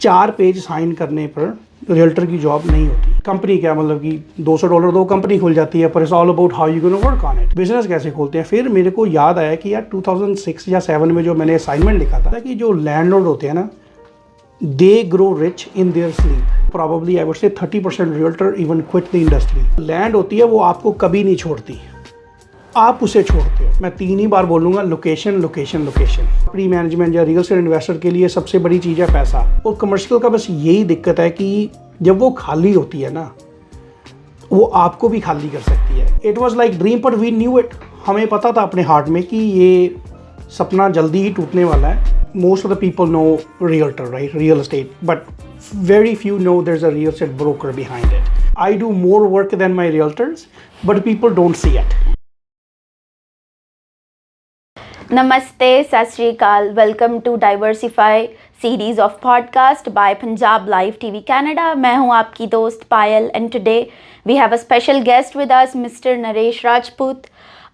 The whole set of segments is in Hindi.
4 पेज साइन करने पर रियल्टर की जॉब नहीं होती। कंपनी क्या मतलब कि $200 दो कंपनी खुल जाती है, पर it's all about how you gonna work on it. Business कैसे खोलते हैं। फिर मेरे को याद आया कि यार 2006 या 7 में जो मैंने असाइनमेंट लिखा था कि जो लैंडलॉर्ड होते हैं ना, they grow rich in their sleep. Probably I would से 30% realtor even quit the industry. Land होती है वो आपको कभी नहीं छोड़ती, आप उसे छोड़ते हो। मैं 3 ही बार बोलूँगा, location location location. Property management या रियल एस्टेट इन्वेस्टर के लिए सबसे बड़ी चीज़ है पैसा। और कमर्शियल का बस यही दिक्कत है कि जब वो खाली होती है ना, वो आपको भी खाली कर सकती है। It was like dream but we knew it. हमें पता था अपने हार्ट में कि ये सपना जल्दी ही टूटने वाला है। Most of the people know realtor, right, real estate, but very few know there's a real estate broker behind it. I do more work than my realtors, but people don't see it. नमस्ते, Sat Sri Akal. Welcome to diversify series of podcast by Punjab live TV Canada. मैं हूं आपकी दोस्त Payal and today we have a special guest with us, mister Naresh Rajput,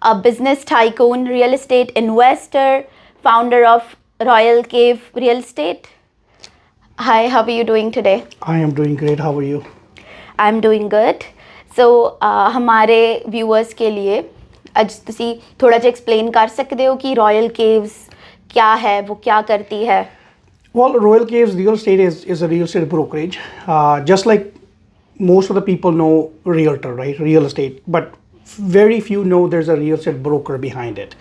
a business tycoon, real estate investor, founder of Royal Cave Real Estate. Hi, how are you doing today? I am doing great. How are you? I'm doing good. So हमारे viewers के लिए ਅੱਜ ਤੁਸੀਂ ਥੋੜਾ ਜਿਹਾ explain ਕਰ ਸਕਦੇ ਹੋ ਕਿ Royal Caves क्या है, वो क्या करती है? Well, Royal Caves Real Estate is a real estate brokerage. Just like most of the people know realtor, right? Real estate, but very few know there's a real estate broker behind it.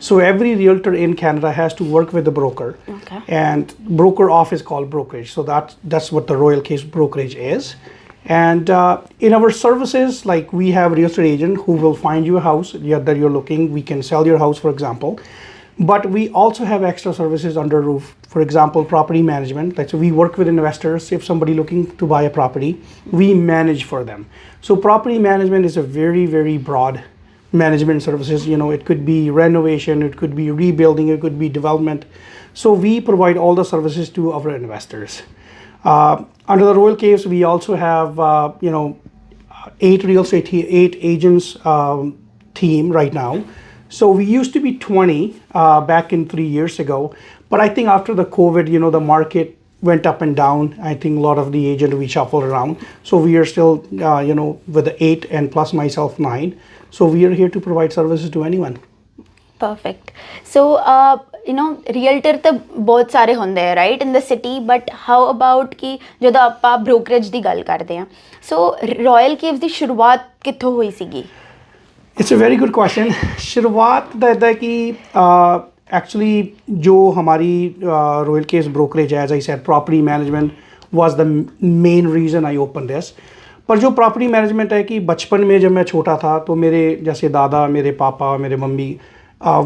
So every realtor in Canada has to work with the broker. Okay. And broker off is called brokerage. So that's what the Royal Caves brokerage is. And in our services, like we have real estate agent who will find you a house that you're looking. We can sell your house, for example. But we also have extra services under roof. For example, property management. Like, so we work with investors. If somebody looking to buy a property, we manage for them. So property management is a very, very broad management services. You know, it could be renovation, it could be rebuilding, it could be development. So we provide all the services to our investors. Under the Royal Caves, we also have 8 agents team right now. So we used to be 20 back in 3 years ago, but I think after the COVID, the market went up and down. I think a lot of the agent we shuffled around. So we are still, with the 8 and plus myself 9. So we are here to provide services to anyone. Perfect. So realtor ਤਾਂ ਬਹੁਤ ਸਾਰੇ ਹੁੰਦੇ ਹੈ, right, in the city, but how about ਕਿ ਜਦੋਂ ਆਪਾਂ brokerage ਦੀ ਗੱਲ ਕਰਦੇ ਹਾਂ, so Royal Caves ਦੀ ਸ਼ੁਰੂਆਤ ਕਿੱਥੋਂ ਹੋਈ ਸੀਗੀ? It's a very good question. शुरुआत है कि actually जो हमारी Royal Caves brokerage है, as I said, property management was the main reason I opened this. पर जो property management है कि बचपन में जब मैं छोटा था तो मेरे जैसे दादा, मेरे पापा, मेरे mummy,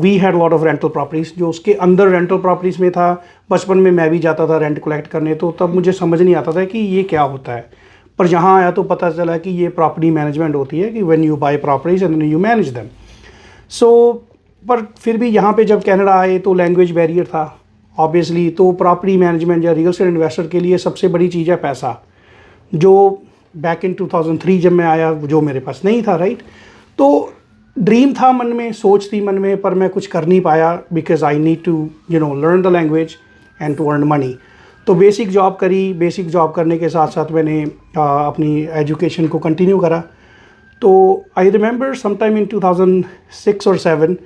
we had a lot of rental properties. जो उसके अंदर rental properties में था, बचपन में मैं भी जाता था रेंट कलेक्ट करने, तो तब मुझे समझ नहीं आता था कि ये क्या होता है। पर जहाँ आया तो पता चला कि ये प्रॉपर्टी मैनेजमेंट होती है कि when you buy properties and you manage them. So पर फिर भी यहाँ पे जब कनाडा आए तो लैंग्वेज बैरियर था ऑब्वियसली। तो प्रॉपर्टी मैनेजमेंट या रियल एस्टेट इन्वेस्टर के लिए सबसे बड़ी चीज़ है पैसा, जो बैक इन 2003 जब मैं आया जो मेरे पास नहीं था, राइट। तो ड्रीम था मन में, सोच थी मन में, पर मैं कुछ कर नहीं पाया because I need to learn the language and to earn money. तो बेसिक जॉब करी, बेसिक जॉब करने के साथ साथ मैंने अपनी एजुकेशन को कंटिन्यू करा। तो आई रिमेंबर समटाइम इन 2006 और 7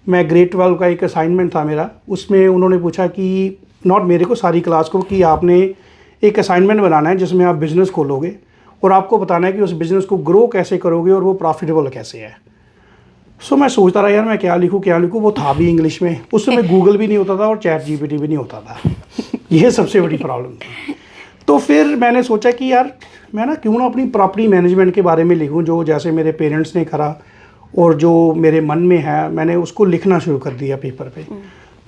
मैं ग्रेड 12 का एक असाइनमेंट था मेरा। उसमें उन्होंने पूछा कि नॉट मेरे को, सारी क्लास को, कि आपने एक असाइनमेंट बनाना है जिसमें आप बिज़नेस खोलोगे और आपको बताना है कि उस बिज़नेस को ग्रो कैसे करोगे और वो प्रॉफिटेबल कैसे है। सो मैं सोचता रहा यार मैं क्या लिखूँ। वो था भी इंग्लिश में, उस समय गूगल भी नहीं होता था और ChatGPT भी नहीं होता था। ये सबसे बड़ी प्रॉब्लम थी। तो फिर मैंने सोचा कि यार मैं क्यों ना अपनी प्रॉपर्टी मैनेजमेंट के बारे में लिखूं, जो जैसे मेरे पेरेंट्स ने करा और जो मेरे मन में है, मैंने उसको लिखना शुरू कर दिया पेपर पे।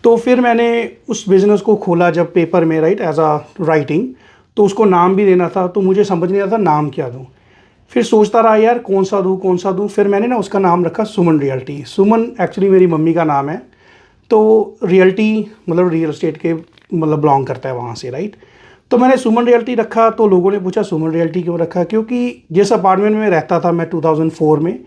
तो फिर मैंने उस बिज़नेस को खोला जब पेपर में, राइट, एज अ राइटिंग। तो उसको नाम भी देना था, तो मुझे समझ नहीं आता नाम क्या दूँ। फिर सोचता रहा यार कौन सा दूँ। फिर मैंने उसका नाम रखा सुमन रियल्टी। सुमन एक्चुअली मेरी मम्मी का नाम है, तो रियल्टी मतलब रियल एस्टेट के बिलोंग करता है वहाँ से, राइट। तो मैंने सुमन रियल्टी रखा। तो लोगों ने पूछा सुमन रियल्टी क्यों रखा, क्योंकि जिस अपार्टमेंट में रहता था मैं 2004 में,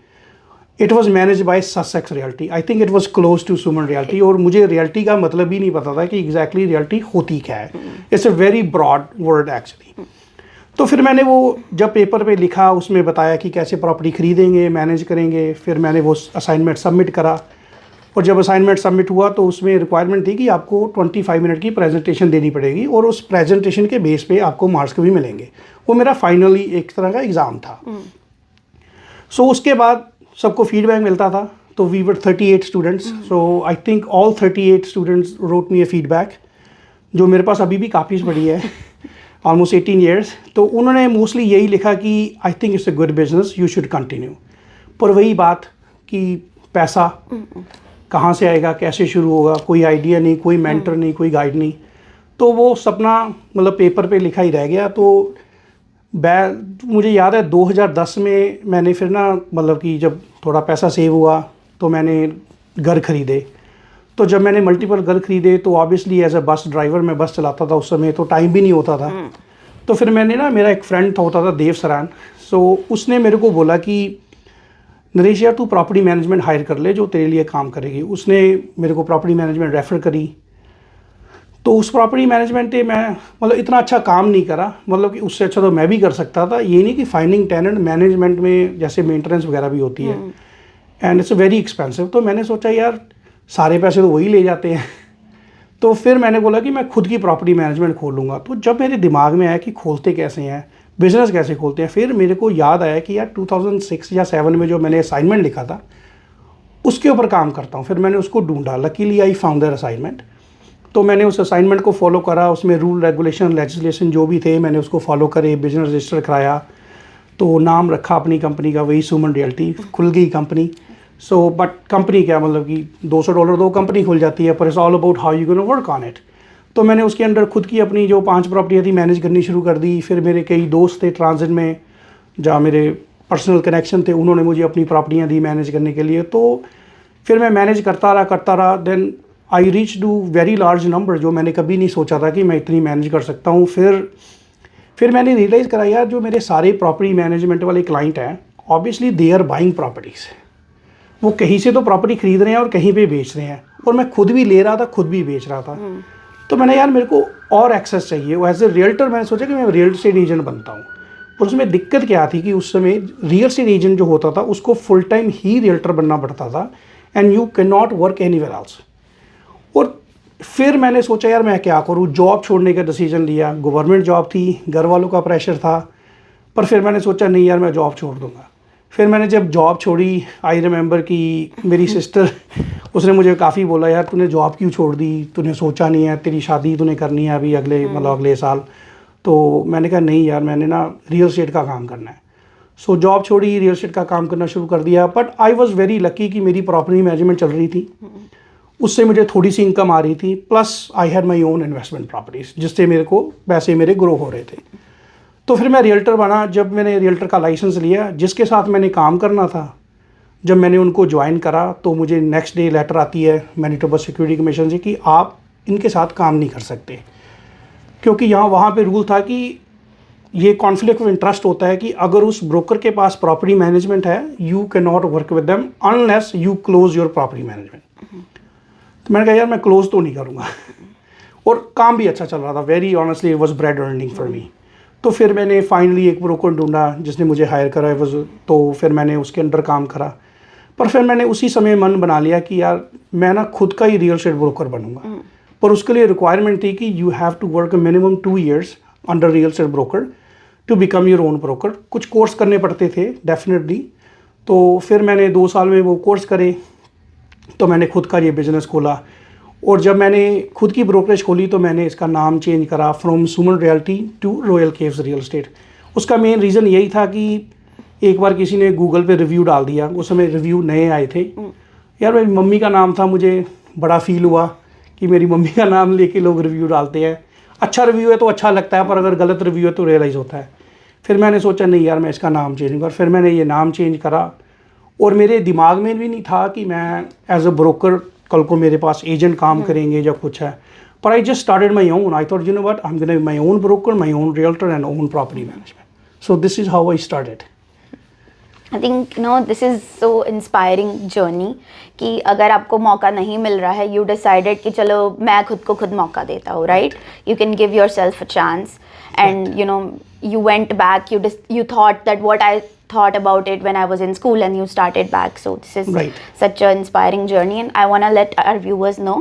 it was manage by Sussex realty. I think it was close to Suman realty, और मुझे रियल्टी का मतलब ही नहीं पता था कि एग्जैक्टली रियल्टी होती क्या है। It's a very broad word actually. तो फिर मैंने वो जब पेपर पे लिखा, उसमें बताया कि कैसे प्रॉपर्टी खरीदेंगे, मैनेज करेंगे। फिर मैंने वो असाइनमेंट सबमिट करा, और जब असाइनमेंट सबमिट हुआ तो उसमें रिक्वायरमेंट थी कि आपको 25 मिनट की प्रेजेंटेशन देनी पड़ेगी, और उस प्रेजेंटेशन के बेस पे आपको मार्क्स भी मिलेंगे। वो मेरा फाइनली एक तरह का एग्ज़ाम था। सो उसके बाद सबको फीडबैक मिलता था। तो we were 38 students, so I think all 38 students wrote me a feedback, जो मेरे पास अभी भी काफ़ी पड़ी है, ऑलमोस्ट 18 ईयर्स। तो उन्होंने मोस्टली यही लिखा कि आई think it's a good business, you should continue. पर वही बात कि पैसा कहाँ से आएगा, कैसे शुरू होगा, कोई आइडिया नहीं, कोई मेंटर नहीं, कोई गाइड नहीं। तो वो सपना मतलब पेपर पे लिखा ही रह गया। तो मुझे याद है 2010 में मैंने फिर ना मतलब कि जब थोड़ा पैसा सेव हुआ तो मैंने घर खरीदे। तो जब मैंने मल्टीपल घर खरीदे तो obviously as a bus driver मैं बस चलाता था उस समय, तो टाइम भी नहीं होता था। तो फिर मैंने ना, मेरा एक फ्रेंड था, होता था देव सरान, सो उसने मेरे को बोला कि नरेश यार तू प्रॉपर्टी मैनेजमेंट हायर कर ले जो तेरे लिए काम करेगी। उसने मेरे को प्रॉपर्टी मैनेजमेंट रेफ़र करी। तो उस प्रॉपर्टी मैनेजमेंट पे मैं मतलब इतना अच्छा काम नहीं करा, मतलब कि उससे अच्छा तो मैं भी कर सकता था। ये नहीं कि फाइंडिंग टेनेंट मैनेजमेंट में जैसे मेंटेनेंस वगैरह भी होती है, एंड इट्स वेरी एक्सपेंसिव। तो मैंने सोचा यार सारे पैसे तो वही ले जाते हैं। तो फिर मैंने बोला कि मैं खुद की प्रॉपर्टी मैनेजमेंट खोलूँगा। तो जब मेरे दिमाग में आया कि खोलते कैसे हैं, बिज़नेस कैसे खोलते हैं, फिर मेरे को याद आया कि यार 2006 या 7 में जो मैंने असाइनमेंट लिखा था उसके ऊपर काम करता हूँ। फिर मैंने उसको ढूंढा, luckily I found that assignment. तो मैंने उस असाइनमेंट को फॉलो करा, उसमें रूल रेगुलेशन लेजिस्लेशन जो भी थे मैंने उसको फॉलो करे, बिजनेस रजिस्टर कराया, तो नाम रखा अपनी कंपनी का, वही सुमन रियल्टी, खुल गई कंपनी। सो बट कंपनी क्या, मतलब कि $200 दो कंपनी खुल जाती है, पर it's all about how you gonna work on it. तो मैंने उसके अंदर खुद की अपनी जो 5 प्रॉपर्टियाँ थी मैनेज करनी शुरू कर दी। फिर मेरे कई दोस्त थे ट्रांजिट में, जहाँ मेरे पर्सनल कनेक्शन थे, उन्होंने मुझे अपनी प्रॉपर्टियाँ दी मैनेज करने के लिए। तो फिर मैं मैनेज करता रहा। Then I reach to very large number, जो मैंने कभी नहीं सोचा था कि मैं इतनी मैनेज कर सकता हूँ। फिर मैंने रियलाइज़ करा यार जो मेरे सारे प्रॉपर्टी मैनेजमेंट वाले क्लाइंट हैं, obviously they are buying properties. वो कहीं से तो प्रॉपर्टी खरीद रहे हैं और कहीं पे बेच रहे हैं, और मैं खुद भी ले रहा था, खुद भी बेच रहा था। तो मैंने यार मेरे को और एक्सेस चाहिए। वो एज ए रियल्टर मैंने सोचा कि मैं रियल एस्टेट एजेंट बनता हूँ। पर उसमें दिक्कत क्या थी कि उस समय रियल एस्टेट एजेंट जो होता था उसको फुल टाइम ही रियल्टर बनना पड़ता था, and you can not work anywhere else. और फिर मैंने सोचा यार मैं क्या करूँ, जॉब छोड़ने का डिसीजन लिया। गवर्नमेंट जॉब थी, घर वालों का प्रेशर था, पर फिर मैंने सोचा नहीं यार मैं जॉब छोड़ दूँगा। फिर मैंने जब जॉब छोड़ी, आई रिमेंबर कि मेरी सिस्टर उसने मुझे काफ़ी बोला यार तूने जॉब क्यों छोड़ दी, तूने सोचा नहीं है, तेरी शादी तूने करनी है अभी अगले साल। तो मैंने कहा नहीं यार, मैंने ना रियल एस्टेट का काम करना है। सो जॉब छोड़ी, रियल एस्टेट का काम करना शुरू कर दिया। But I was very lucky कि मेरी प्रॉपर्टी मैनेजमेंट चल रही थी, उससे मुझे थोड़ी सी इनकम आ रही थी, plus I had my own investment properties जिससे मेरे को पैसे मेरे ग्रो हो रहे थे। तो फिर मैं रियल्टर बना। जब मैंने रियल्टर का लाइसेंस लिया, जिसके साथ मैंने काम करना था, जब मैंने उनको ज्वाइन करा तो मुझे नेक्स्ट डे लेटर आती है मैनिटोबा सिक्योरिटी कमीशन से कि आप इनके साथ काम नहीं कर सकते, क्योंकि वहाँ पे रूल था कि ये कॉन्फ्लिक्ट ऑफ इंटरेस्ट होता है कि अगर उस ब्रोकर के पास प्रॉपर्टी मैनेजमेंट है, you can not work with them unless you close your property management. तो मैंने कहा यार मैं क्लोज तो नहीं करूँगा। और काम भी अच्छा चल रहा था, very honestly it was bread earning for me. तो फिर मैंने फाइनली एक ब्रोकर ढूंढा जिसने मुझे हायर करा। तो फिर मैंने उसके अंडर काम करा। पर फिर मैंने उसी समय मन बना लिया कि यार मैं ना खुद का ही रियल एस्टेट ब्रोकर बनूंगा। पर उसके लिए रिक्वायरमेंट थी कि you have to work minimum 2 years under real estate broker to become your own broker. कुछ कोर्स करने पड़ते थे डेफिनेटली। तो फिर मैंने 2 साल में वो कोर्स करे, तो मैंने खुद का ये बिज़नेस खोला। और जब मैंने खुद की ब्रोकरेज खोली तो मैंने इसका नाम चेंज करा from Suman realty to royal caves real estate. उसका मेन रीज़न यही था कि एक बार किसी ने गूगल पे रिव्यू डाल दिया, उस समय रिव्यू नए आए थे। यार मेरी मम्मी का नाम था, मुझे बड़ा फील हुआ कि मेरी मम्मी का नाम लेके लोग रिव्यू डालते हैं। अच्छा रिव्यू है तो अच्छा लगता है, पर अगर गलत रिव्यू है तो रियलाइज़ होता है। फिर मैंने सोचा नहीं यार मैं इसका नाम चेंज करूँ। फिर मैंने ये नाम चेंज करा। और मेरे दिमाग में भी नहीं था कि मैं एज अ ब्रोकर कल को मेरे पास एजेंट काम करेंगे या कुछ है। पर I just started my own. I thought you know what, I am gonna be my own broker, my own realtor and own property management. So this is how I started. I think this is so inspiring journey कि अगर आपको मौका नहीं मिल रहा है, यू डिसाइडेड कि चलो मैं खुद को खुद मौका देता हूँ, right? You can give your self a chance and you went back, you thought that what I thought about it when I was in school, and you started back. So this is Right. such an inspiring journey, and I want to let our viewers know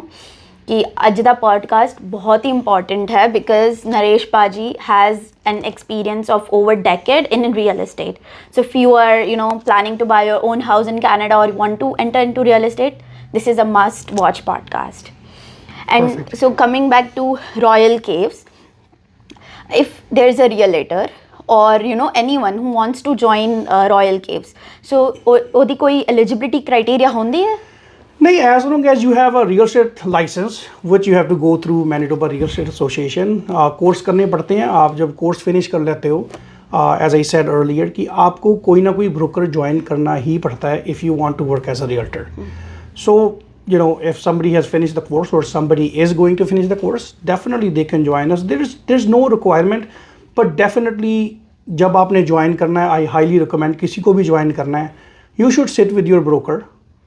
कि आज दा पॉडकास्ट बहुत ही important है because Naresh Paji has an experience of over decade in real estate. So if you are planning to buy your own house in Canada or want to enter into real estate, this is a must watch podcast. And Perfect. so coming back to Royal Caves, if there is a realtor or anyone who wants to join Royal Caves, so ਉਹਦੀ ਕੋਈ eligibility criteria ਹੁੰਦੀ ਹੈ? नहीं, as long as you have a real estate license which you have to go through Manitoba Real Estate Association, course करने पड़ते हैं. आप जब कोर्स फिनिश कर लेते हो, एज आई सेड अर्लियर, कि आपको कोई ना कोई ब्रोकर ज्वाइन करना ही पड़ता है if you want to work as a realtor. So if somebody has finished the course or somebody is going to finish the course, definitely they can join us. There's no requirement, but definitely जब आपने ज्वाइन करना है, I highly recommend किसी को भी ज्वाइन करना है, you should sit with your broker,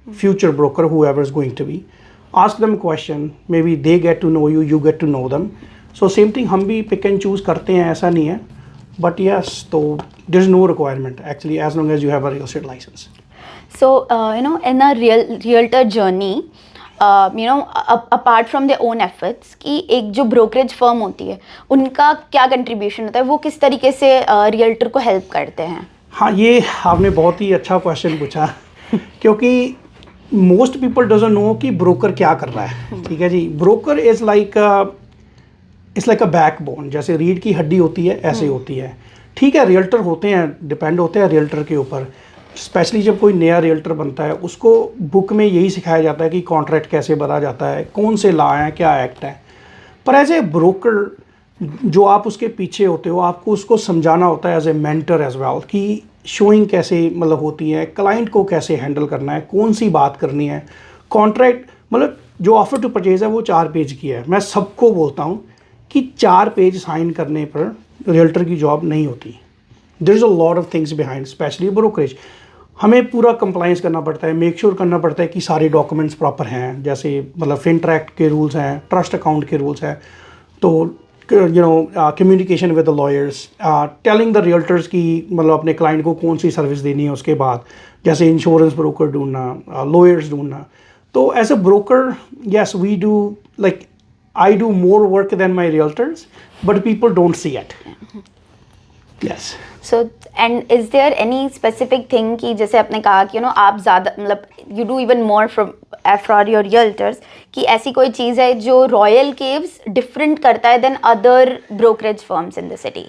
future broker, whoever is going to be, ask them question, maybe they get to know you, you get to know them. So same thing हम भी pick and choose करते हैं, ऐसा नहीं है, but yes, तो there's no requirement actually as long as you have a real estate license. So in a realtor journey, apart from their own efforts, कि एक जो brokerage firm होती है उनका क्या contribution होता है, वो किस तरीके से realtor को help करते हैं? हाँ, ये आपने बहुत ही अच्छा क्वेश्चन पूछा क्योंकि मोस्ट पीपल डजंट नो कि ब्रोकर क्या कर रहा है. ठीक है जी, broker is like a backbone. जैसे रीढ़ की हड्डी होती है, ऐसे होती है. ठीक है, रियल्टर होते हैं, डिपेंड होते हैं रियल्टर के ऊपर. स्पेशली जब कोई नया रियल्टर बनता है, उसको बुक में यही सिखाया जाता है कि कॉन्ट्रैक्ट कैसे भरा जाता है, कौन से लॉ हैं, क्या एक्ट है. पर एज ए ब्रोकर जो आप उसके पीछे होते हो, आपको उसको समझाना होता है as a mentor as well कि शोइंग कैसे मतलब होती है, क्लाइंट को कैसे हैंडल करना है, कौन सी बात करनी है. कॉन्ट्रैक्ट मतलब जो ऑफर टू परचेज है वो 4 पेज की है. मैं सबको बोलता हूँ कि 4 पेज साइन करने पर रियल्टर की जॉब नहीं होती. There is a lot of things behind, specially brokerage. हमें पूरा कंप्लाइंस करना पड़ता है, मेक श्योर करना पड़ता है कि सारे डॉक्यूमेंट्स प्रॉपर हैं. जैसे मतलब फिनट्रैक्ट के रूल्स हैं, ट्रस्ट अकाउंट के रूल्स हैं. तो communication with the lawyers, telling the realtors की मतलब अपने क्लाइंट को कौन सी सर्विस देनी है. उसके बाद जैसे इंश्योरेंस ब्रोकर ढूंढना, लॉयर्स ढूंढना. तो as a broker, yes, we do like I do more work than my realtors, but people don't see it. Yes. So and is there any specific thing कि जैसे आपने कहा कि आप ज़्यादा मतलब you do even more for your realtors, कि ऐसी कोई चीज़ है जो Royal Caves डिफरेंट करता है than other brokerage firms in the city?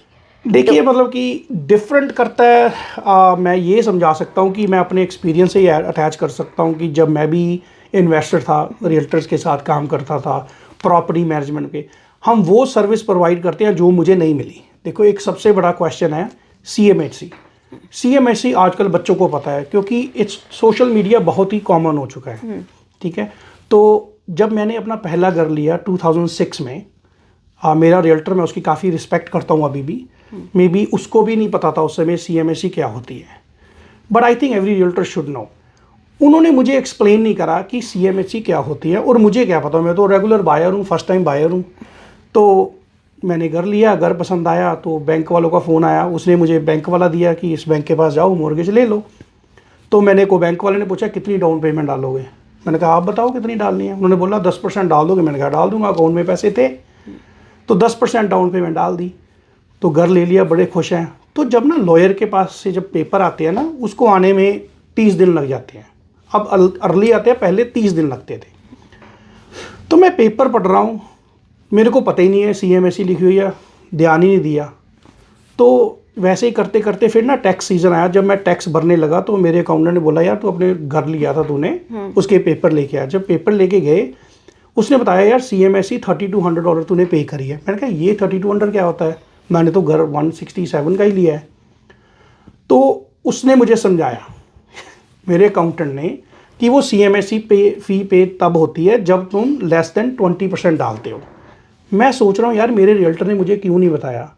देखिए मतलब कि डिफरेंट करता है, मैं ये समझा सकता हूँ कि मैं अपने एक्सपीरियंस से ही अटैच कर सकता हूँ कि जब मैं भी इन्वेस्टर था, रियल्टर्स के साथ काम करता था, प्रॉपर्टी मैनेजमेंट के, हम वो सर्विस प्रोवाइड करते हैं जो मुझे नहीं मिली. देखो, एक सबसे बड़ा क्वेश्चन है CMHC. CMHC आजकल बच्चों को पता है क्योंकि इट्स सोशल मीडिया बहुत ही कॉमन हो चुका है. ठीक है, तो जब मैंने अपना पहला घर लिया 2006 में, मेरा रियल्टर, मैं उसकी काफ़ी रिस्पेक्ट करता हूँ अभी भी, मे बी उसको भी नहीं पता था उस समय CMHC क्या होती है. But I think every realtor should know. उन्होंने मुझे एक्सप्लेन नहीं करा कि CMHC क्या होती है, और मुझे क्या पता, मैं तो रेगुलर बायर हूँ, फर्स्ट टाइम बायर हूँ. तो मैंने घर लिया, घर पसंद आया तो बैंक वालों का फ़ोन आया, उसने मुझे बैंक वाला दिया कि इस बैंक के पास जाओ, मॉर्गेज ले लो. तो मैंने को बैंक वाले ने पूछा कितनी डाउन पेमेंट डालोगे. मैंने कहा आप बताओ कितनी डालनी है. उन्होंने बोला 10% डाल दोगे. मैंने कहा डाल दूंगा, अकाउंट में पैसे थे. तो 10% डाउन पेमेंट डाल दी, तो घर ले लिया, बड़े खुश हैं. तो जब ना लॉयर के पास से जब पेपर आते हैं ना, उसको आने में 30 दिन लग जाते हैं. अब अर्ली आते हैं, पहले 30 दिन लगते थे. तो मैं पेपर पढ़ रहा हूँ, मेरे को पता ही नहीं है CMHC लिखी हुई है, ध्यान ही नहीं दिया. तो वैसे ही करते करते फिर ना टैक्स सीज़न आया. जब मैं टैक्स भरने लगा तो मेरे अकाउंटेंट ने बोला यार तू अपने घर लिया था तूने, उसके पेपर लेके आया. जब पेपर लेके गए, उसने बताया यार CMHC $3200 तूने पे करी है. मैंने कहा ये 3200 क्या होता है, मैंने तो घर 167 का ही लिया है. तो उसने मुझे समझाया मेरे अकाउंटेंट ने कि वो CMHC फ़ी पे तब होती है जब तुम लेस देन 20% डालते हो. मैं सोच रहा हूँ यार मेरे रियल्टर ने मुझे क्यों नहीं बताया.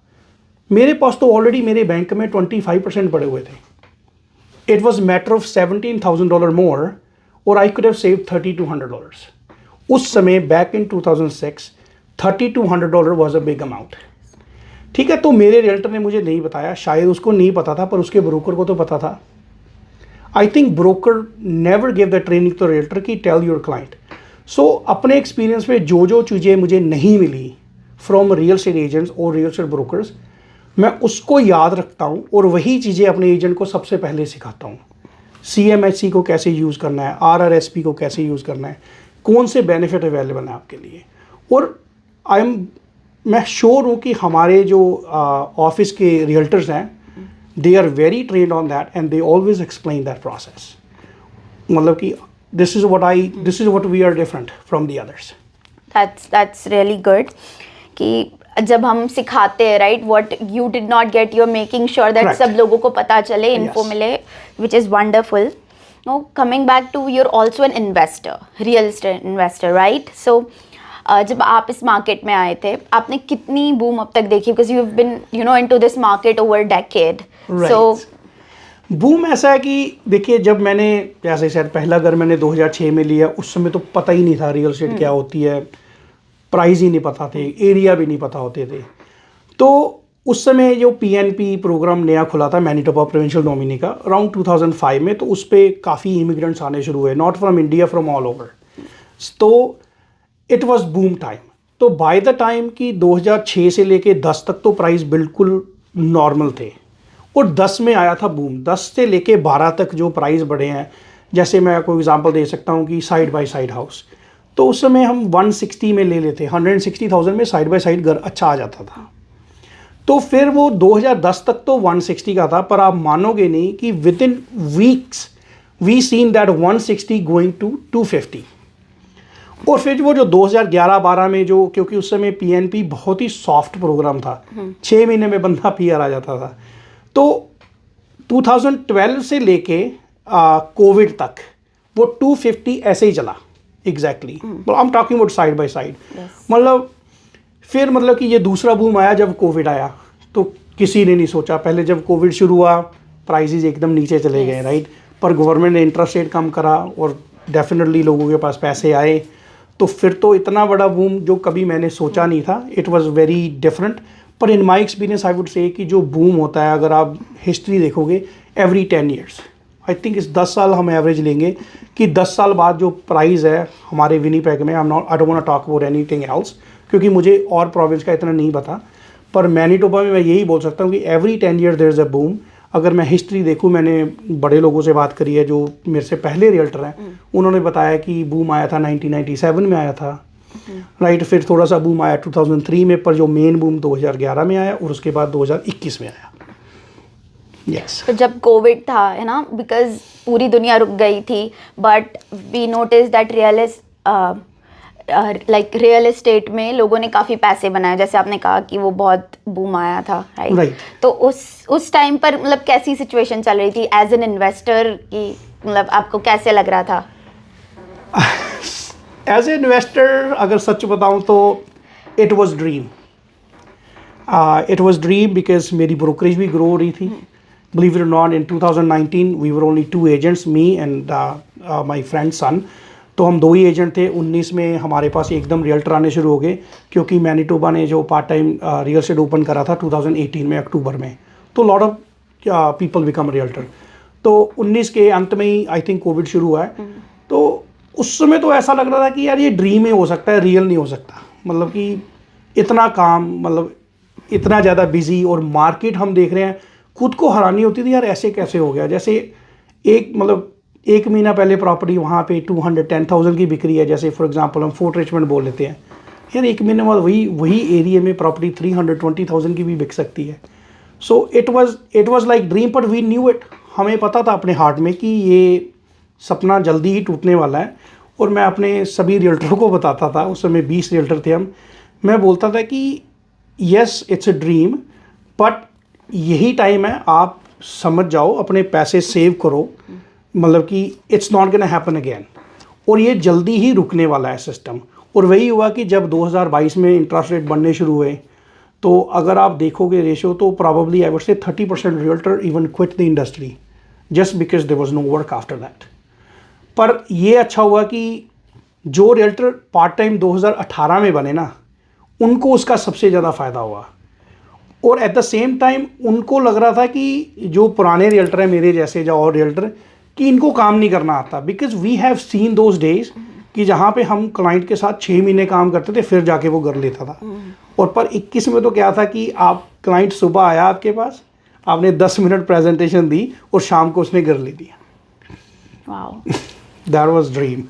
मेरे पास तो ऑलरेडी मेरे बैंक में 25% पड़े हुए थे. it was matter of $17,000 more, or I could have saved $3,200. उस समय back in 2006 $3,200 was a big amount. ठीक है, तो मेरे रियल्टर ने मुझे नहीं बताया, शायद उसको नहीं पता था, पर उसके ब्रोकर को तो पता था. I think broker never give the training to realtor की टेल योर क्लाइंट. सो अपने एक्सपीरियंस में जो चीज़ें मुझे नहीं मिली फ्रॉम रियल एस्टेट एजेंट्स और रियल एस्टेट ब्रोकर्स, मैं उसको याद रखता हूँ और वही चीज़ें अपने एजेंट को सबसे पहले सिखाता हूँ. CMHC को कैसे यूज़ करना है, RRSP को कैसे यूज़ करना है, कौन से बेनिफिट अवेलेबल हैं आपके लिए. और मैं श्योर हूँ कि हमारे जो ऑफिस के रियल्टर्स हैं, they are very trained on that and they always explain that process. मतलब कि this is what we are different from the others. That's really good कि जब हम सिखाते हैं, right, what you did not get, you are making sure that सब लोगों को पता चले, इन्फो मिले, which is wonderful. No, coming back to, you are also an investor, real estate investor, right? सो जब आप इस मार्केट में आए थे, आपने कितनी बूम अब तक देखी? Because you have been into this market over decade. So boom ऐसा है कि देखिए, जब मैंने जैसे शायद पहला घर मैंने 2006 में लिया, उस समय तो पता ही नहीं था रियल एस्टेट क्या होती है, प्राइस ही नहीं पता थे, एरिया भी नहीं पता होते थे. तो उस समय जो PNP प्रोग्राम नया खुला था मैनिटोबा प्रोविंशियल नॉमिनी का अराउंड 2005 में, तो उस पर काफ़ी इमिग्रेंट्स आने शुरू हुए, not from India, from all over. तो इट वॉज बूम टाइम. तो बाय द टाइम कि 2006 से लेके 10 तक तो प्राइस बिल्कुल नॉर्मल थे, और 10 में आया था बूम. 10 से लेके 12 तक जो प्राइस बढ़े हैं, जैसे मैं आपको एग्जांपल दे सकता हूँ कि साइड बाय साइड हाउस, तो उस समय हम 160 में ले लेते, 160,000 में साइड बाय साइड घर अच्छा आ जाता था. तो फिर वो 2010 तक तो 160 का था, पर आप मानोगे नहीं कि with in weeks we seen that 160 going to 250. और फिर वो जो 2011-12 में जो, क्योंकि उस समय PNP बहुत ही सॉफ्ट प्रोग्राम था, 6 महीने में बंदा PR आ जाता था. तो 2012 से लेके कोविड तक वो 250 ऐसे ही चला exactly. I am talking about side by side. मतलब फिर मतलब कि ये दूसरा बूम आया जब कोविड आया, तो किसी ने नहीं सोचा. पहले जब कोविड शुरू हुआ प्राइसेस एकदम नीचे चले गए, राइट, पर गवर्नमेंट ने इंटरेस्ट रेट कम करा और डेफिनेटली लोगों के पास पैसे आए, तो फिर तो इतना बड़ा बूम जो कभी मैंने सोचा नहीं था. It was very different. पर in my experience I would say कि जो बूम होता है, अगर आप हिस्ट्री देखोगे, एवरी 10 ईयर्स, आई थिंक इस 10 साल हम एवरेज लेंगे कि 10 साल बाद जो प्राइस है हमारे विनीपेग में, I don't want to talk about anything else, क्योंकि मुझे और प्रोविंस का इतना नहीं पता, पर मैनीटोबा में मैं यही बोल सकता हूँ कि every 10 year there is a boom. अगर मैं हिस्ट्री देखूँ, मैंने बड़े लोगों से बात करी है जो मेरे से पहले रियल्टर हैं, उन्होंने बताया कि बूम आया था 1997 में आया था, राइट. फिर थोड़ा सा बूम आया 2003 में, पर जो मेन बूम 2011 में आया और उसके बाद 2021 में आया. यस. तो जब कोविड था, है ना, बिकॉज पूरी दुनिया रुक गई थी, but we notice that real estate में लोगों ने काफ़ी पैसे बनाए, जैसे आपने कहा कि वो बहुत बूम आया था, राइट. तो उस टाइम पर मतलब कैसी सिचुएशन चल रही थी एज एन इन्वेस्टर, की मतलब आपको कैसे लग रहा था? एज ए इन्वेस्टर अगर सच बताऊं तो इट वाज ड्रीम बिकॉज मेरी ब्रोकरेज भी ग्रो हो रही थी. बिलीव इट और not, in 2019 we were only 2 agents, me and my friend son. तो हम 2 ही एजेंट थे. 19 में हमारे पास एकदम रियल्टर आने शुरू हो गए, क्योंकि मैनीटोबा ने जो part time real estate open करा था 2018 में अक्टूबर में, तो lot of people become realtor. तो 19 के अंत में ही आई थिंक कोविड शुरू हुआ है. तो उस समय तो ऐसा लग रहा था कि यार ये ड्रीम ही हो सकता है, रियल नहीं हो सकता. मतलब कि इतना काम, मतलब इतना ज़्यादा बिजी, और मार्केट हम देख रहे हैं, खुद को हैरानी होती थी यार ऐसे कैसे हो गया. जैसे एक महीना पहले प्रॉपर्टी वहाँ पे 210,000 की बिक्री है, जैसे फॉर एग्जांपल हम फोर्ट रिचमंड बोल लेते हैं, यार एक महीने बाद वही एरिया में प्रॉपर्टी 320,000 की भी बिक सकती है. So it was like dream, but we knew it. हमें पता था अपने हार्ट में कि ये सपना जल्दी ही टूटने वाला है. और मैं अपने सभी रियल्टरों को बताता था, उस समय 20 रियल्टर थे हम, मैं बोलता था कि yes it's a dream, but यही टाइम है, आप समझ जाओ, अपने पैसे सेव करो, मतलब कि it's not gonna happen again, और ये जल्दी ही रुकने वाला है सिस्टम. और वही हुआ कि जब 2022 में इंटरेस्ट रेट बढ़ने शुरू हुए, तो अगर आप देखोगे रेशो, तो प्रॉबली आई वुड से 30% realtor even quit the industry just because there was no work after that. पर ये अच्छा हुआ कि जो रियल्टर पार्ट टाइम 2018 में बने ना, उनको उसका सबसे ज़्यादा फ़ायदा हुआ। और एट द सेम टाइम उनको लग रहा था कि जो पुराने रियल्टर हैं मेरे जैसे या और रियल्टर, कि इनको काम नहीं करना आता, because we have seen those days कि जहाँ पे हम क्लाइंट के साथ 6 महीने काम करते थे फिर जाके वो कर लेता था। और पर 21 में तो क्या था कि आप क्लाइंट सुबह आया आपके पास, आपने 10 मिनट प्रेजेंटेशन दी और शाम को उसने कर ले दिया। Wow, that was dream.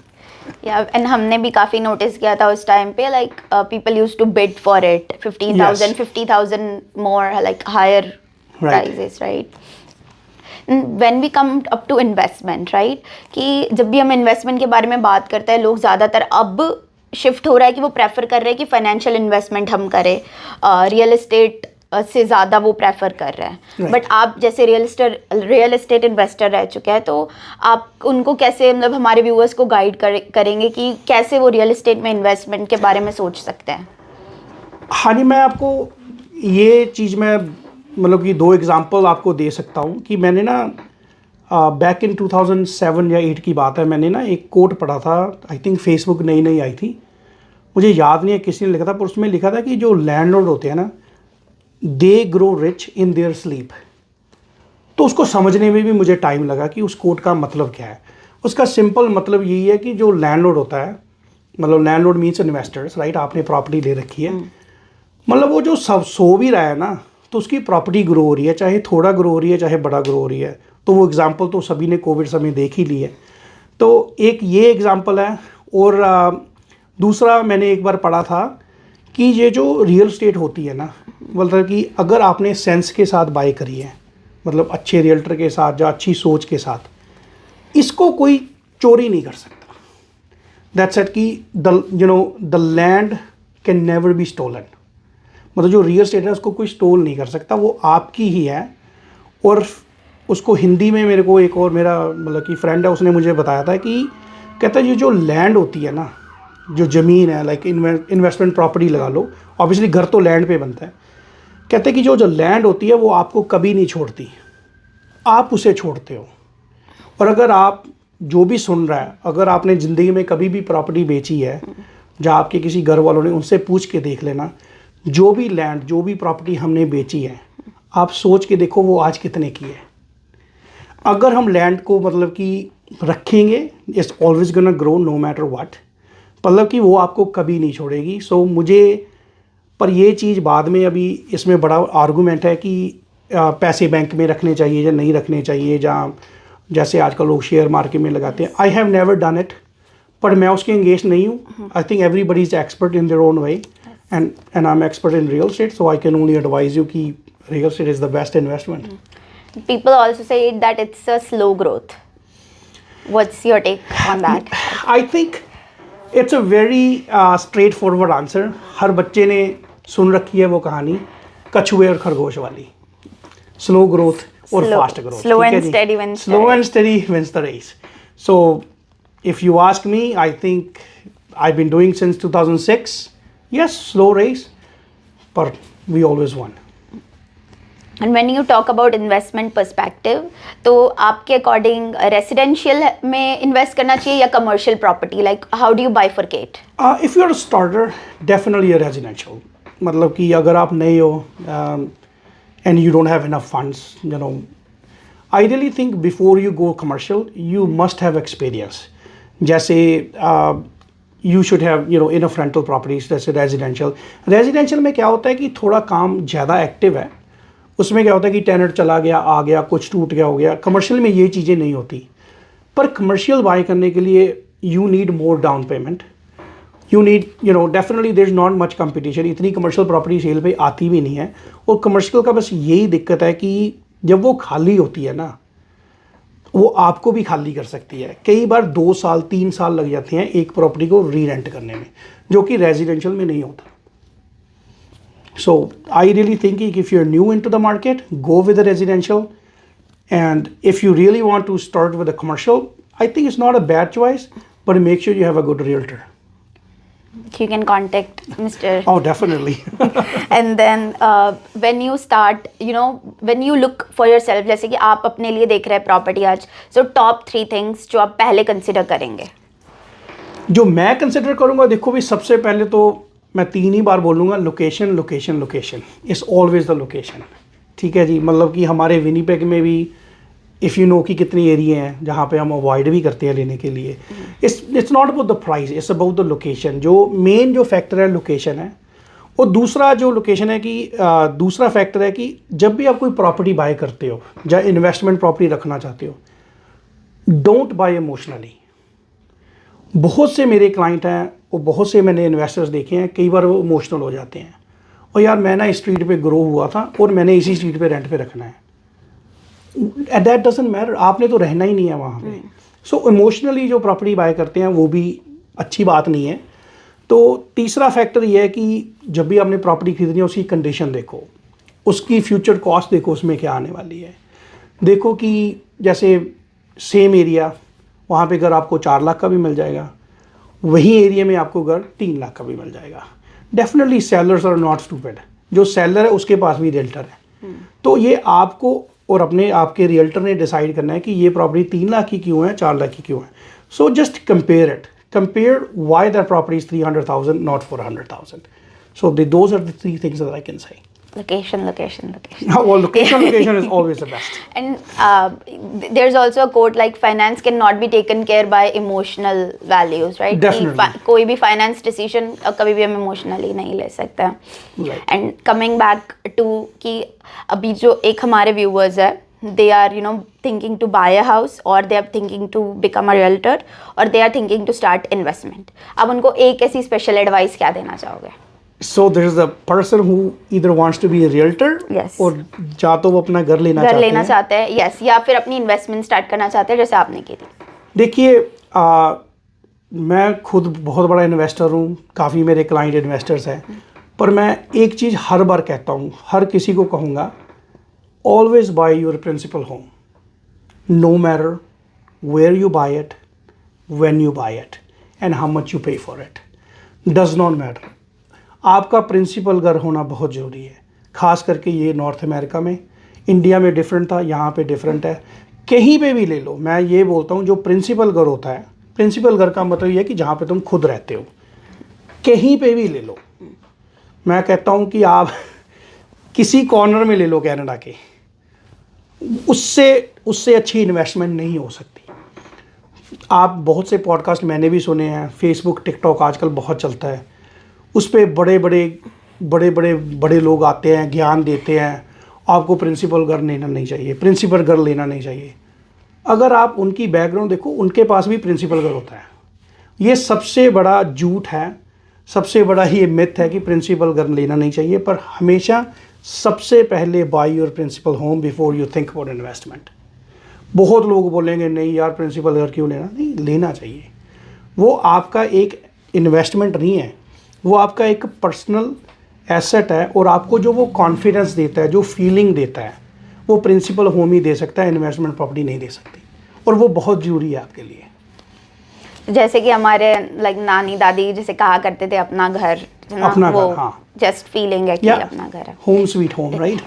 Yeah and हमने भी काफ़ी नोटिस किया था उस टाइम पे, like people use to bid for it 15,000 Yes. 50,000 more, like higher prices, right. When we come up to investment, right, कि जब भी हम इन्वेस्टमेंट के बारे में बात करते हैं, लोग ज़्यादातर अब शिफ्ट हो रहा है कि वो प्रेफर कर रहे हैं कि फाइनेंशियल इन्वेस्टमेंट हम करें, रियल एस्टेट से ज़्यादा वो प्रेफर कर रहे हैं। Right. बट आप जैसे रियल एस्टेट इन्वेस्टर रह चुके हैं, तो आप उनको कैसे, मतलब हमारे व्यूअर्स को गाइड करेंगे कि कैसे वो रियल एस्टेट में इन्वेस्टमेंट के बारे में सोच सकते हैं? हाँ जी, मैं आपको ये चीज़ में मतलब कि 2 एग्जांपल आपको दे सकता हूँ कि मैंने ना बैक इन 2007 या 8 की बात है, मैंने ना एक कोट पढ़ा था, आई थिंक फेसबुक नई नई आई थी, मुझे याद नहीं है किसी ने लिखा था, पर उसमें लिखा था कि जो लैंडलॉर्ड होते हैं ना, they grow rich in their sleep. तो उसको समझने में भी मुझे टाइम लगा कि उस कोट का मतलब क्या है। उसका सिंपल मतलब यही है कि जो लैंडलॉर्ड होता है, मतलब लैंडलॉर्ड मीन्स इन्वेस्टर्स, राइट, आपने प्रॉपर्टी ले रखी है, मतलब वो जो सब सो भी रहा है ना, तो उसकी प्रॉपर्टी ग्रो हो रही है, चाहे थोड़ा ग्रो हो रही है चाहे बड़ा ग्रो हो रही है। तो वो एग्जांपल तो सभी ने कोविड समय देख ही ली है। तो एक ये एग्जांपल है। और दूसरा मैंने एक बार पढ़ा था कि ये जो रियल स्टेट होती है ना, मतलब कि अगर आपने सेंस के साथ बाय करी है, मतलब अच्छे रियल्टर के साथ या अच्छी सोच के साथ, इसको कोई चोरी नहीं कर सकता। दैट्स इट कि the land can never be stolen. मतलब जो रियल स्टेट है उसको कोई स्टोल नहीं कर सकता, वो आपकी ही है। और उसको हिंदी में मेरे को एक और मेरा मतलब कि फ्रेंड है, उसने मुझे बताया था कि कहता है ये जो लैंड होती है ना, जो ज़मीन है, लाइक इन्वेस्टमेंट प्रॉपर्टी लगा लो, ऑब्वियसली घर तो लैंड पे बनता है, कहते हैं कि जो लैंड होती है वो आपको कभी नहीं छोड़ती, आप उसे छोड़ते हो। और अगर आप जो भी सुन रहा है, अगर आपने ज़िंदगी में कभी भी प्रॉपर्टी बेची है, जहाँ आपके किसी घर वालों ने, उनसे पूछ के देख लेना, जो भी लैंड, जो भी प्रॉपर्टी हमने बेची है, आप सोच के देखो वो आज कितने की है। अगर हम लैंड को मतलब कि रखेंगे, it's always gonna grow no matter what, मतलब कि वो आपको कभी नहीं छोड़ेगी। सो मुझे, पर ये चीज़ बाद में, अभी इसमें बड़ा आर्गूमेंट है कि पैसे बैंक में रखने चाहिए या नहीं रखने चाहिए, जहाँ जैसे आजकल लोग शेयर मार्केट में लगाते हैं। I have never done it, पर मैं उसके एंगेज नहीं हूँ। I think everybody is expert in their own way, and I'm expert in real estate, so I can only advise you कि real estate is the best investment. People also say that it's a slow growth. What's your take on that? I think it's a very straightforward answer. हर बच्चे ने सुन रखी है वो कहानी, कछुए और खरगोश वाली, slow growth और fast growth. Slow and steady wins. Slow and steady wins the race. So if you ask me, I think I've been doing since 2006. Yes, slow race, but we always won. And when you talk about investment perspective, तो आपके according residential में invest करना चाहिए या commercial property? Like how do you bifurcate? If you're a starter, definitely a residential. मतलब कि अगर आप नए हो and you don't have enough funds, I really think before you go commercial, you must have experience. जैसे you should have enough rental properties, जैसे रेजिडेंशियल में क्या होता है कि थोड़ा काम ज़्यादा एक्टिव है, उसमें क्या होता है कि टेनेंट चला गया, आ गया, कुछ टूट गया, हो गया। कमर्शियल में ये चीज़ें नहीं होती। पर कमर्शियल बाय करने के लिए you need more down payment, you need definitely there is not much competition, इतनी कमर्शियल प्रॉपर्टी सेल पे आती भी नहीं है। और कमर्शियल का बस यही दिक्कत है कि जब वो खाली होती है ना, वो आपको भी खाली कर सकती है। कई बार 2 साल 3 साल लग जाते हैं एक प्रॉपर्टी को री रेंट करने में, जो कि रेजिडेंशियल में नहीं होता। So I really think if you are new into the market, go with the residential, and if you really want to start with the commercial, I think it's not a bad choice, but make sure you have a good realtor. You can contact Mr. Oh, definitely. And then when you start, when you look for yourself, जैसे कि आप अपने लिए देख रहे हैं प्रॉपर्टी आज, so top 3 things जो आप पहले कंसिडर करेंगे. जो मैं कंसिडर करूँगा, देखो भी सबसे पहले तो मैं 3 ही बार बोलूँगा, location location location is always the location. ठीक है जी, मतलब कि हमारे विनीपेग में भी इफ़ यू नो कि कितनी एरिया हैं जहाँ पे हम अवॉइड भी करते हैं लेने के लिए. It's not about the price, it's about the location. जो मेन जो फैक्टर है लोकेशन है. और दूसरा जो लोकेशन है कि दूसरा फैक्टर है कि जब भी आप कोई प्रॉपर्टी बाय करते हो या इन्वेस्टमेंट प्रॉपर्टी रखना चाहते हो, डोंट बाय इमोशनली. बहुत से मेरे क्लाइंट हैं और बहुत से मैंने इन्वेस्टर्स देखे हैं, कई बार वो इमोशनल हो जाते हैं और यार मैं ना इस स्ट्रीट पे ग्रो हुआ था और मैंने इसी स्ट्रीट पे रेंट पे रखना है. दैट डजंट मैटर, आपने तो रहना ही नहीं है वहाँ पे. सो इमोशनली जो प्रॉपर्टी बाय करते हैं वो भी अच्छी बात नहीं है. तो तीसरा फैक्टर ये है कि जब भी आपने प्रॉपर्टी खरीदनी है उसकी कंडीशन देखो, उसकी फ्यूचर कॉस्ट देखो, उसमें क्या आने वाली है. देखो कि जैसे सेम एरिया, वहाँ पे घर आपको 4 लाख का भी मिल जाएगा, वही एरिया में आपको घर 3 लाख का भी मिल जाएगा. Definitely sellers are not stupid. जो सेलर है उसके पास भी रियल्टर है. तो ये आपको और अपने आपके रियल्टर ने डिसाइड करना है कि ये प्रॉपर्टी 3 लाख की क्यों है, 4 लाख की क्यों है. So just compare it, compare why that property is 300,000 not 400,000. So those are the 3 things that I can say. Location. Well, location is always the best. And there's also a quote like finance cannot be taken care by emotional values, right? Definitely. कोई भी finance decision कभी भी हम emotionally नहीं ले सकते. Right. And coming back to कि अभी जो एक हमारे viewers है, they are thinking to buy a house or they are thinking to become a realtor or they are thinking to start investment. अब उनको एक ऐसी special advice क्या देना चाहोगे? So there is a person who either wants to be a realtor, Yes. और या तो वो अपना घर लेना चाहते हैं, yes, या फिर अपनी इन्वेस्टमेंट स्टार्ट करना चाहते हैं जैसे आपने की थी. देखिए मैं खुद बहुत बड़ा इन्वेस्टर हूँ, काफ़ी मेरे क्लाइंट इन्वेस्टर्स हैं, पर मैं एक चीज़ हर बार कहता हूँ, हर किसी को कहूँगा, always buy your principal home, no matter where you buy it, when you buy it and how much you pay for it, does not matter. आपका प्रिंसिपल घर होना बहुत ज़रूरी है. ख़ास करके ये नॉर्थ अमेरिका में, इंडिया में डिफरेंट था, यहाँ पे डिफरेंट है. कहीं पे भी ले लो, मैं ये बोलता हूँ जो प्रिंसिपल घर होता है, प्रिंसिपल घर का मतलब ये है कि जहाँ पे तुम खुद रहते हो. कहीं पे भी ले लो, मैं कहता हूँ कि आप किसी कॉर्नर में ले लो कनाडा के, उससे अच्छी इन्वेस्टमेंट नहीं हो सकती. आप बहुत से पॉडकास्ट मैंने भी सुने हैं, फेसबुक टिकटॉक आजकल बहुत चलता है, उस पर बड़े लोग आते हैं, ज्ञान देते हैं, आपको प्रिंसिपल घर लेना नहीं चाहिए, प्रिंसिपल घर लेना नहीं चाहिए. अगर आप उनकी बैकग्राउंड देखो, उनके पास भी प्रिंसिपल घर होता है. ये सबसे बड़ा झूठ है, सबसे बड़ा ये मिथ है कि प्रिंसिपल घर लेना नहीं चाहिए. पर हमेशा सबसे पहले buy your principal home before you think about investment. बहुत लोग बोलेंगे नहीं यार प्रिंसिपल घर क्यों लेना, नहीं लेना चाहिए. वो आपका एक इन्वेस्टमेंट नहीं है, वो आपका एक पर्सनल एसेट है. और आपको जो वो कॉन्फिडेंस देता है, जो फीलिंग देता है, वो प्रिंसिपल होम ही दे सकता है, इन्वेस्टमेंट प्रॉपर्टी नहीं दे सकती. और वो बहुत ज़रूरी है आपके लिए. जैसे कि हमारे लाइक नानी दादी जैसे कहा करते थे अपना घर, अपना घर, हाँ, जस्ट फीलिंग है कि अपना घर है. Home sweet home, right.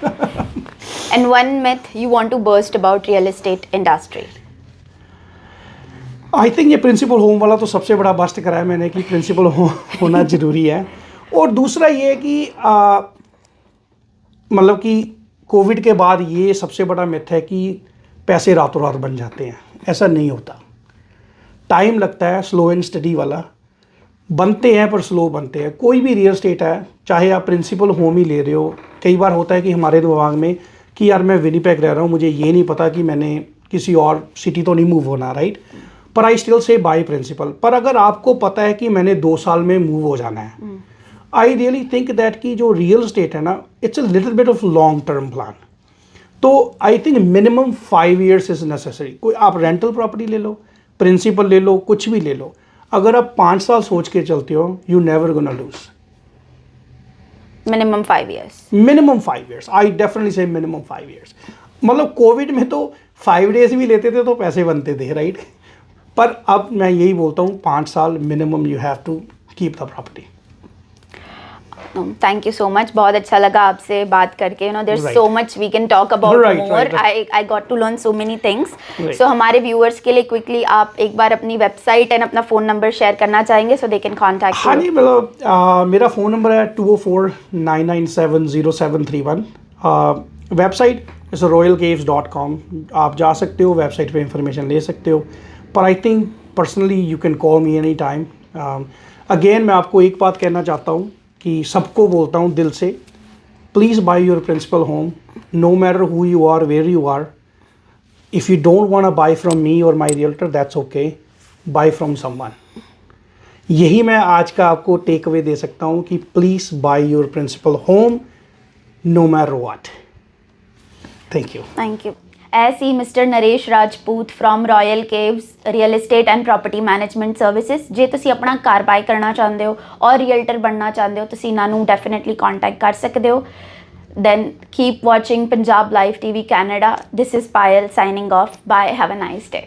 And one myth you want to burst about real estate industry. I think ये प्रिंसिपल होम वाला तो सबसे बड़ा बस्ट करा है मैंने कि प्रिंसिपल होना ज़रूरी है. और दूसरा ये है कि मतलब कि कोविड के बाद ये सबसे बड़ा मिथ है कि पैसे रातों रात बन जाते हैं. ऐसा नहीं होता, टाइम लगता है, स्लो एंड स्टडी वाला. बनते हैं पर स्लो बनते हैं. कोई भी रियल एस्टेट है, चाहे आप प्रिंसिपल होम ही ले रहे हो. कई बार होता है कि हमारे दिमाग में कि यार मैं विनीपेग रह रहा हूँ, मुझे ये नहीं पता कि मैंने किसी और सिटी तो नहीं मूव होना, राइट. पर I still say buy principal. पर अगर आपको पता है कि मैंने 2 साल में मूव हो जाना है, आई रियली थिंक दैट कि जो रियल एस्टेट है ना, it's a little bit of long term plan. तो I think minimum 5 years is necessary. कोई आप रेंटल प्रॉपर्टी ले लो, प्रिंसिपल ले लो, कुछ भी ले लो, अगर आप 5 साल सोच के चलते हो, you never gonna lose. Minimum 5 years. Minimum 5 years. I definitely से मिनिमम 5 years. मतलब कोविड में तो 5 days भी लेते थे तो पैसे बनते थे, राइट. पर अब मैं यही बोलता हूँ 5 साल minimum you have to keep the property. Thank you so much, बहुत अच्छा लगा आपसे बात करके. You know there Right. So much we can talk about Right, more. right, right. I got to learn so many things. Right. So हमारे व्यूअर्स के लिए क्विकली आप एक बार अपनी वेबसाइट एंड अपना फ़ोन नंबर शेयर करना चाहेंगे सो दे कैन कॉन्टैक्ट हाँ यू. जी, मतलब मेरा फ़ोन नंबर है 2049970731. वेबसाइट इस royalcaves.com. आप जा सकते हो, वेबसाइट पे इंफॉर्मेशन ले सकते हो. पर I think personally you can call me any time. Again मैं आपको एक बात कहना चाहता हूँ कि सबको बोलता हूँ दिल से, please buy your principal home, no matter who you are, where you are. If you don't want to buy from me और my realtor, that's okay, buy from someone. यही मैं आज का आपको टेक अवे दे सकता हूँ कि please buy your principal home no matter what. Thank you. Thank you. ऐसे ही mister Naresh Rajput from royal caves real estate and property management services. जे तुसी अपना घर बाय करना चाहते हो और रियल्टर बनना चाहते हो तुसी इन्हां नूं डेफिनेटली कॉन्टैक्ट कर सकते हो. Then keep watching Punjab Live TV Canada. This is Payal signing off. Bye. Have a nice day.